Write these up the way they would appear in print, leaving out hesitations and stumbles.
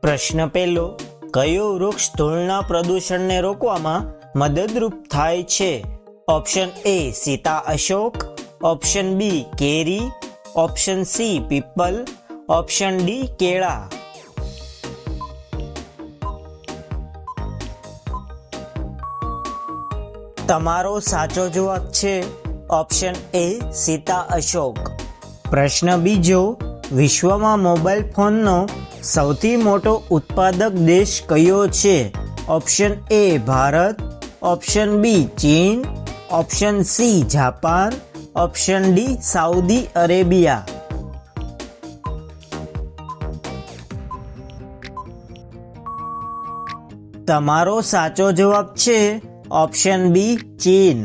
પ્રશ્ન પહેલો, કયું વૃક્ષ ધૂળના પ્રદૂષણને રોકવામાં મદદરૂપ થાય છે? ઓપ્શન એ સીતા અશોક, ઓપ્શન બી કેરી, ઓપ્શન સી પીપલ, ઓપ્શન ડી કેળા. તમારો સાચો જવાબ છે ઓપ્શન એ સીતા અશોક. પ્રશ્ન બીજો, વિશ્વમાં મોબાઈલ ફોનનો સૌથી મોટો ઉત્પાદક દેશ કયો છે? Option A Bharat, option B ચીન, option C Japan, option D Saudi Arabia. તમારો સાચો જવાબ છે ઓપ્શન બી ચીન.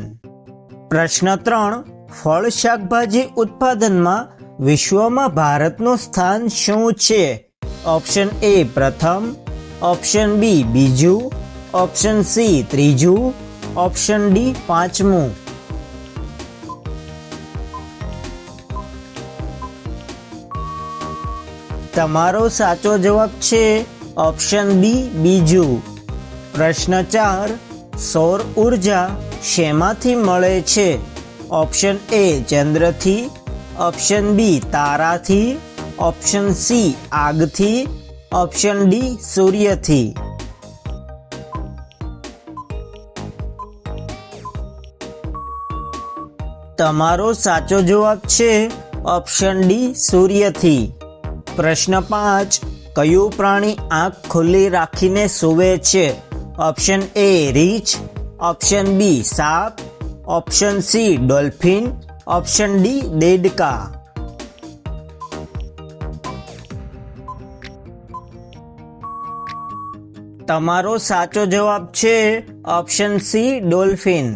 પ્રશ્ન 3, ફળ શાકભાજી ઉત્પાદનમાં વિશ્વમાં ભારતનું સ્થાન શું છે? ઓપ્શન એ પ્રથમ, ઓપ્શન બી બીજું, ઓપ્શન સી ત્રીજું, ઓપ્શન ડી પાંચમું. તમારો સાચો જવાબ છે ઓપ્શન બી બીજું. પ્રશ્ન 4, સૌર ઉર્જા શેમાંથી મળે છે? ઓપ્શન એ ચંદ્રથી, ઓપ્શન બી તારાથી, ઓપ્શન સી આગથી, ઓપ્શન ડી સૂર્યથી. તમારો સાચો જવાબ છે ઓપ્શન ડી સૂર્યથી. પ્રશ્ન 5, કયું પ્રાણી આંખ ખુલ્લી રાખીને સૂવે છે? ઓપ્શન એ રીંછ, ઓપ્શન બી સાપ, option C dolphin, option D દેડકા. તમારો સાચો જવાબ છે ઓપ્શન સી ડોલ્ફિન.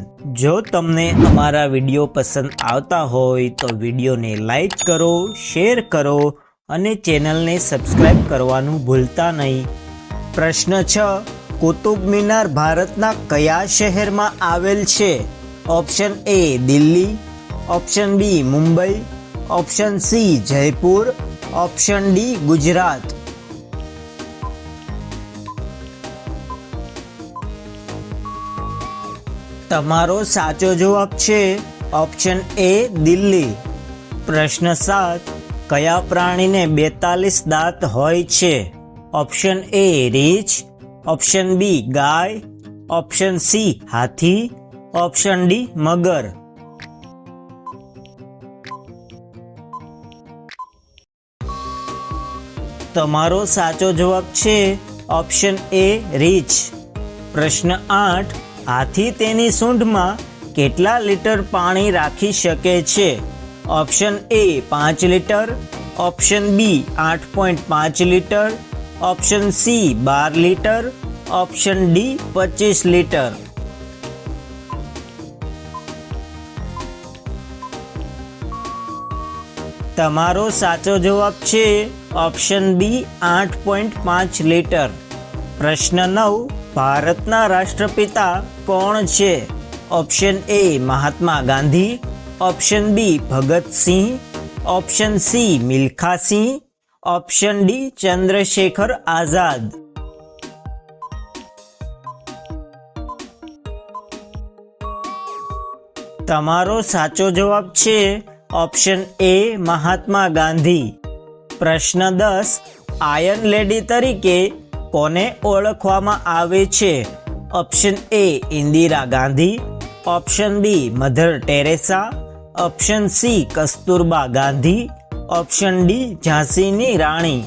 જો તમને અમારા વિડીયો પસંદ આવતા હોય તો વિડીયોને લાઈક કરો, શેર કરો અને ચેનલને સબસ્ક્રાઇબ કરવાનું ભૂલતા નહીં. પ્રશ્ન 6, કુતુબ મિનાર ભારતના કયા શહેરમાં આવેલ છે? Option A Delhi, option B Mumbai, option C Jaipur, option D Gujarat. તમારો સાચો જવાબ છે ઓપ્શન એ દિલ્હી. પ્રશ્ન 7, કયા પ્રાણીને 42 દાંત હોય છે? ઓપ્શન એ રીંછ, ઓપ્શન બી ગાય, ઓપ્શન સી હાથી, ઓપ્શન ડી મગર. તમારો સાચો જવાબ છે ઓપ્શન એ રીંછ. પ્રશ્ન 8, હાથી તેની સૂંઢમાં કેટલા લીટર પાણી રાખી શકે છે? Option A 5 litre, option B 8.5 litre, option C 12 litre, option D 25 litre. તમારો સાચો જવાબ છે ઓપ્શન બી 8.5 લીટર. પ્રશ્ન 9, ભારતના રાષ્ટ્રપિતા કોણ છે? Option A Mahatma Gandhi, option B Bhagat Singh, option C Milkha Singh, option D Chandrashekhar Azad. તમારો સાચો જવાબ છે ઓપ્શન એ મહાત્મા ગાંધી. પ્રશ્ન 10, આયર્ન લેડી તરીકે કોને ઓળખવામાં આવે છે? Option A Indira Gandhi, option B Mother Teresa, option C Kasturba Gandhi, option D ઝાંસીની રાણી.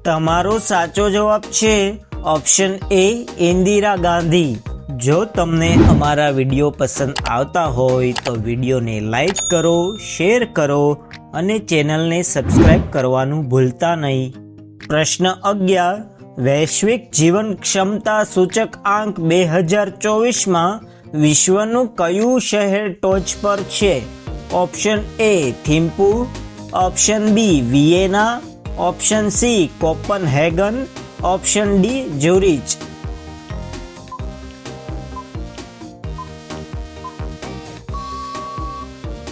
તમારો સાચો જવાબ છે ઓપ્શન એ ઇન્દિરા ગાંધી. જો તમને અમારા વિડીયો પસંદ આવતા હોય તો વિડીયોને લાઈક કરો, શેર કરો અને ચેનલને સબસ્ક્રાઇબ કરવાનું ભૂલતા નહીં. પ્રશ્ન 11, વૈશ્વિક જીવન ક્ષમતા સૂચક આંક 2024માં વિશ્વનું કયું શહેર ટોચ પર છે? Option A Thimphu, option B Vienna, option C Copenhagen, option D Zurich.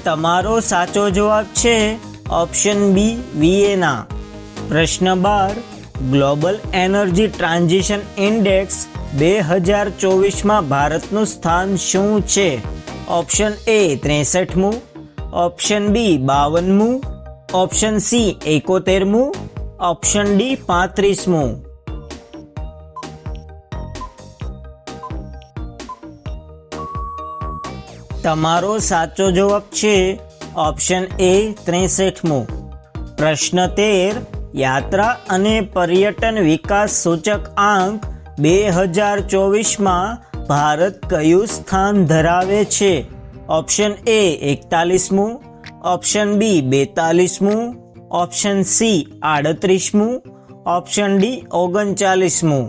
તમારો સાચો જવાબ છે ઓપ્શન બી વિયેના. પ્રશ્ન 12, ગ્લોબલ એનર્જી ટ્રાન્ઝિશન ઇન્ડેક્સ 2024માં ભારતનું સ્થાન શું છે? ઓપ્શન એ 63મું, ઓપ્શન બી 52મું, ઓપ્શન સી 71મું, ઓપ્શન ડી 35મું. તમારો સાચો જવાબ છે ઓપ્શન એ 63મું. પ્રશ્ન 13, યાત્રા અને પર્યટન વિકાસ સૂચક આંક 2024માં ભારત કયું સ્થાન ધરાવે છે? ઓપ્શન એ 41મું, ઓપ્શન બી 42મું, ઓપ્શન સી 38મું, ઓપ્શન ડી 39મું.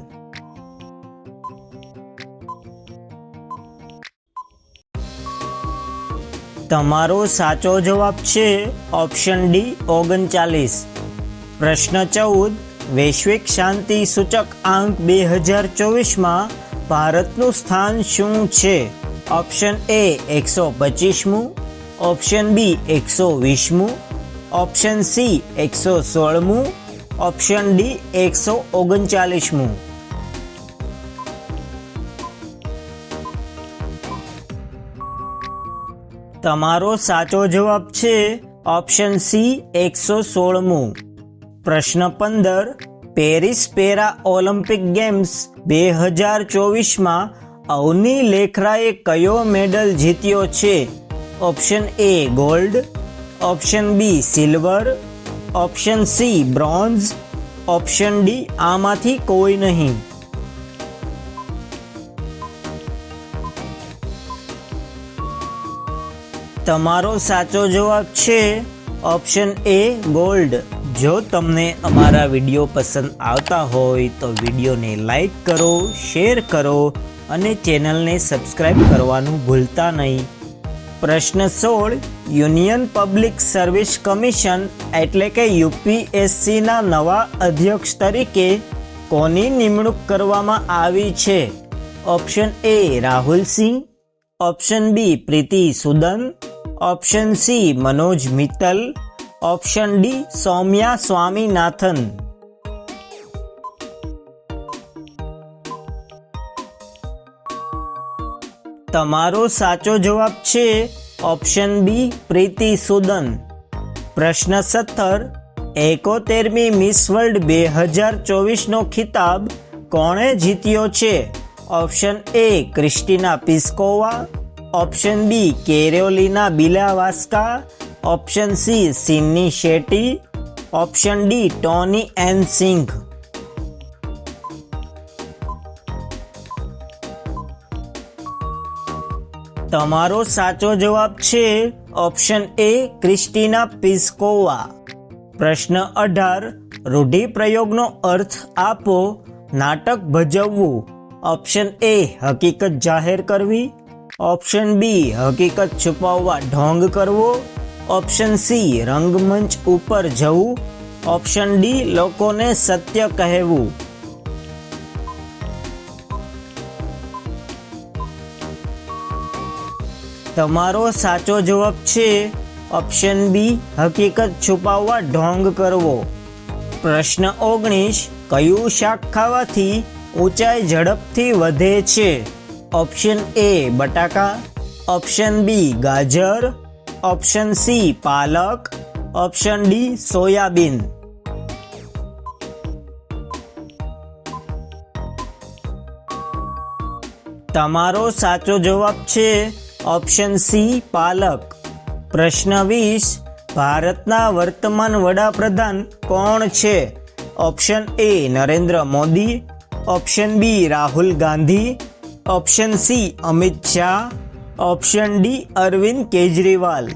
તમારો સાચો જવાબ છે ઓપ્શન ડી 39. પ્રશ્ન 14, વૈશ્વિક શાંતિ સૂચક આંક 2024માં ભારતનું સ્થાન શું છે? ઓપ્શન એ 125મું, ઓપ્શન બી 120મું, ઓપ્શન સી 116મું, ઓપ્શન ડી 139મું. તમારો સાચો જવાબ છે ઓપ્શન સી 116મું. પ્રશ્ન 15, પેરિસ પેરા ઓલિમ્પિક ગેમ્સ 2024માં અવની લેખરાએ કયો મેડલ જીત્યો છે? Option A gold, option B silver, option C bronze, option D આમાંથી કોઈ નહીં. તમારો સાચો જવાબ છે ઓપ્શન એ ગોલ્ડ. જો તમને અમારા વિડીયો પસંદ આવતા હોય તો વિડીયોને લાઈક કરો, શેર કરો અને ચેનલને સબસ્ક્રાઇબ કરવાનું ભૂલતા નહીં. પ્રશ્ન 16, યુનિયન પબ્લિક સર્વિસ કમિશન એટલે કે યુપીએસસીના નવા અધ્યક્ષ તરીકે કોની નિમણૂક કરવામાં આવી છે? Option A Rahul Singh, option B Preeti Sudan, option C Manoj Mittal, option D Soumya Swaminathan. તમારો સાચો જવાબ છે ઓપ્શન બી પ્રીતિ સુદન. પ્રશ્ન 17, 71મી મિસ વર્લ્ડ 2024નો ખિતાબ કોણે જીત્યો છે? Option A Krystyna Pyszkova, option B Karolina Bielawska, option C Sini Shetty, option D Toni Ann Singh. તમારો સાચો જવાબ છે ઓપ્શન એ ક્રિસ્ટીના પિસ્કોવા. પ્રશ્ન 18, રૂઢિપ્રયોગનો અર્થ આપો. નાટક ભજવવું. ઓપ્શન એ હકીકત જાહેર કરવી, ઓપ્શન બી હકીકત છુપાવવા ઢોંગ કરવો, ઓપ્શન સી રંગમંચ ઉપર જવું, ઓપ્શન ડી લોકોને સત્ય કહેવું. તમારો સાચો જવાબ છે ઓપ્શન બી હકીકત છુપાવવા ઢોંગ કરવો. પ્રશ્ન 19, કયું શાક ખાવાથી ઊંચાઈ ઝડપથી વધે છે? ઓપ્શન એ બટાકા, ઓપ્શન બી ગાજર, ઓપ્શન સી પાલક, ઓપ્શન ડી સોયાબીન. તમારો સાચો જવાબ છે ઓપ્શન સી પાલક. પ્રશ્ન 20, ભારતના વર્તમાન વડાપ્રધાન કોણ છે? Option A Narendra Modi, option B Rahul Gandhi, option C Amit Shah, option D Arvind Kejriwal.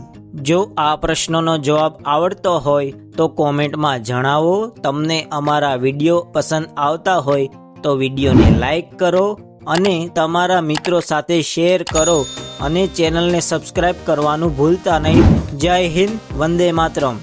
જો આ પ્રશ્નનો જવાબ આવડતો હોય તો કોમેન્ટમાં જણાવો. તમને અમારા વિડીયો પસંદ આવતા હોય તો વિડીયોને લાઈક કરો અને તમારા મિત્રો સાથે શેર કરો અને ચેનલને સબસ્ક્રાઇબ કરવાનું ભૂલતા નહીં. જય હિન્દ, વંદે માતરમ.